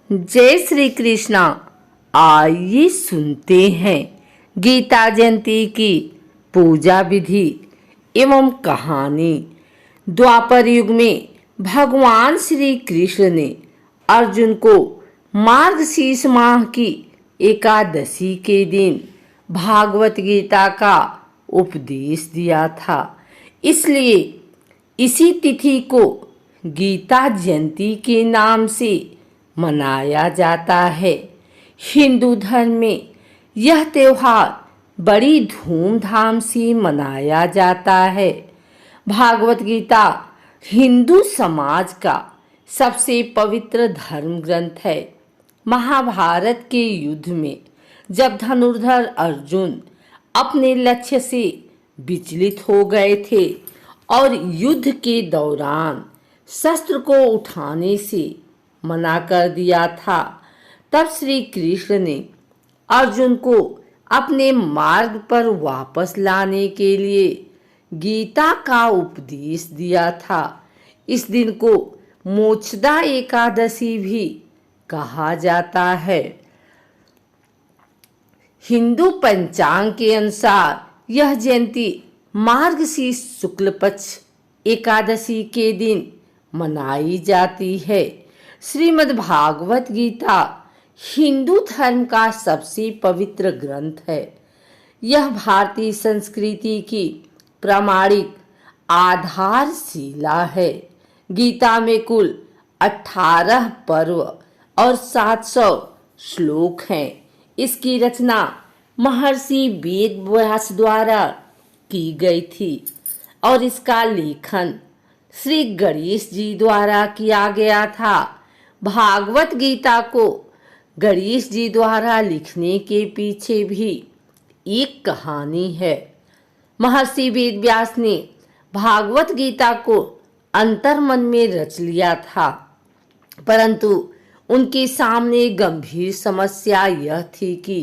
जय श्री कृष्णा। आइए सुनते हैं गीता जयंती की पूजा विधि एवं कहानी। द्वापर युग में भगवान श्री कृष्ण ने अर्जुन को मार्गशीर्ष माह की एकादशी के दिन भागवत गीता का उपदेश दिया था। इसलिए इसी तिथि को गीता जयंती के नाम से मनाया जाता है। हिंदू धर्म में यह त्योहार बड़ी धूमधाम से मनाया जाता है। भागवत गीता हिंदू समाज का सबसे पवित्र धर्म ग्रंथ है। महाभारत के युद्ध में जब धनुर्धर अर्जुन अपने लक्ष्य से विचलित हो गए थे और युद्ध के दौरान शस्त्र को उठाने से मना कर दिया था, तब श्री कृष्ण ने अर्जुन को अपने मार्ग पर वापस लाने के लिए गीता का उपदेश दिया था। इस दिन को मोक्षदा एकादशी भी कहा जाता है। हिंदू पंचांग के अनुसार यह जयंती मार्गशीर्ष शुक्ल पक्ष एकादशी के दिन मनाई जाती है। श्रीमद् भागवत गीता हिंदू धर्म का सबसे पवित्र ग्रंथ है। यह भारतीय संस्कृति की प्रामाणिक आधारशिला है। गीता में कुल 18 पर्व और 700 श्लोक हैं। इसकी रचना महर्षि वेद व्यास द्वारा की गई थी और इसका लेखन श्री गणेश जी द्वारा किया गया था। भागवत गीता को गणेश जी द्वारा लिखने के पीछे भी एक कहानी है। महर्षि वेद व्यास ने भागवत गीता को अंतर्मन में रच लिया था, परंतु उनके सामने गंभीर समस्या यह थी कि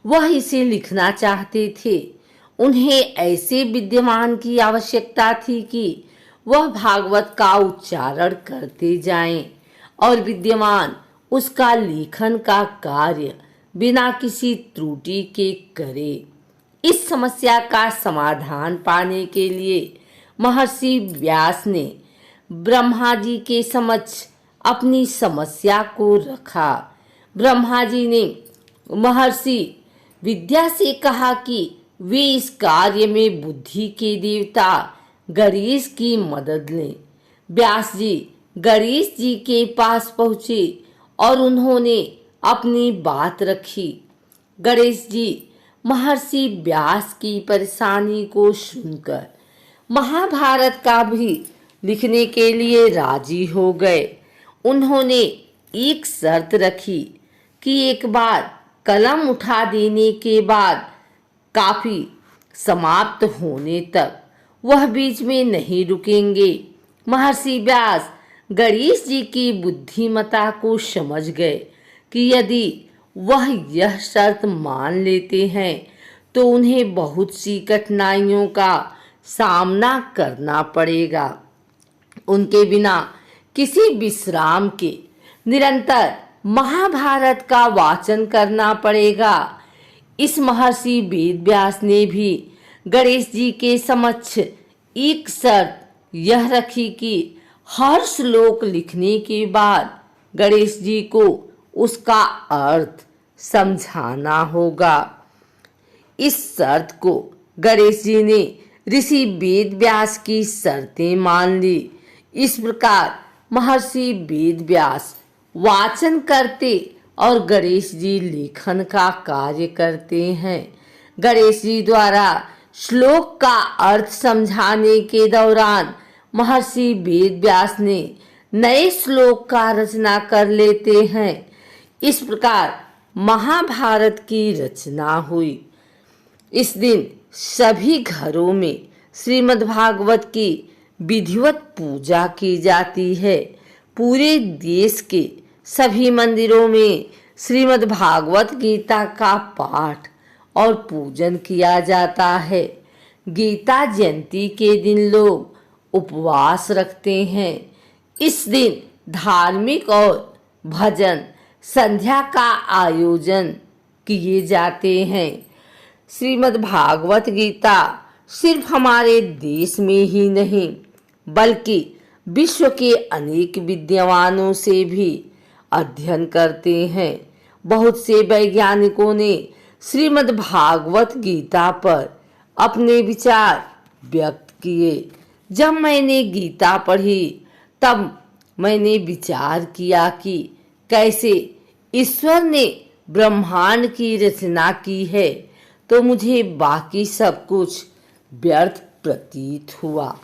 वह इसे लिखना चाहते थे। उन्हें ऐसे विद्यमान की आवश्यकता थी कि वह भागवत का उच्चारण करते जाएं और विद्यमान उसका लेखन का कार्य बिना किसी त्रुटि के करे। इस समस्या का समाधान पाने के लिए महर्षि व्यास ने ब्रह्मा जी के समक्ष अपनी समस्या को रखा। ब्रह्मा जी ने महर्षि विद्या से कहा कि वे इस कार्य में बुद्धि के देवता गणेश की मदद लें। व्यास जी गणेश जी के पास पहुँचे और उन्होंने अपनी बात रखी। गणेश जी महर्षि व्यास की परेशानी को सुनकर महाभारत का भी लिखने के लिए राजी हो गए। उन्होंने एक शर्त रखी कि एक बार कलम उठा देने के बाद काफी समाप्त होने तक वह बीच में नहीं रुकेंगे। महर्षि व्यास गणेश जी की बुद्धिमता को समझ गए कि यदि वह यह शर्त मान लेते हैं तो उन्हें बहुत सी कठिनाइयों का सामना करना पड़ेगा। उनके बिना किसी विश्राम के निरंतर महाभारत का वाचन करना पड़ेगा। इस महर्षि वेद व्यास ने भी गणेश जी के समक्ष एक शर्त यह रखी कि हर श्लोक लिखने के बाद गणेश जी को उसका अर्थ समझाना होगा। इस शर्त को गणेश जी ने ऋषि वेद व्यास की शर्तें मान ली। इस प्रकार महर्षि वेद व्यास वाचन करते और गणेश जी लेखन का कार्य करते हैं। गणेश जी द्वारा श्लोक का अर्थ समझाने के दौरान महर्षि वेद व्यास ने नए श्लोक का रचना कर लेते हैं। इस प्रकार महाभारत की रचना हुई। इस दिन सभी घरों में श्रीमद् भागवत की विधिवत पूजा की जाती है। पूरे देश के सभी मंदिरों में श्रीमद् भागवत गीता का पाठ और पूजन किया जाता है। गीता जयंती के दिन लोग उपवास रखते हैं। इस दिन धार्मिक और भजन संध्या का आयोजन किए जाते हैं। श्रीमद् भागवत गीता सिर्फ हमारे देश में ही नहीं बल्कि विश्व के अनेक विद्वानों से भी अध्ययन करते हैं। बहुत से वैज्ञानिकों ने श्रीमद् भागवत गीता पर अपने विचार व्यक्त किए। जब मैंने गीता पढ़ी तब मैंने विचार किया कि कैसे ईश्वर ने ब्रह्मांड की रचना की है, तो मुझे बाकी सब कुछ व्यर्थ प्रतीत हुआ।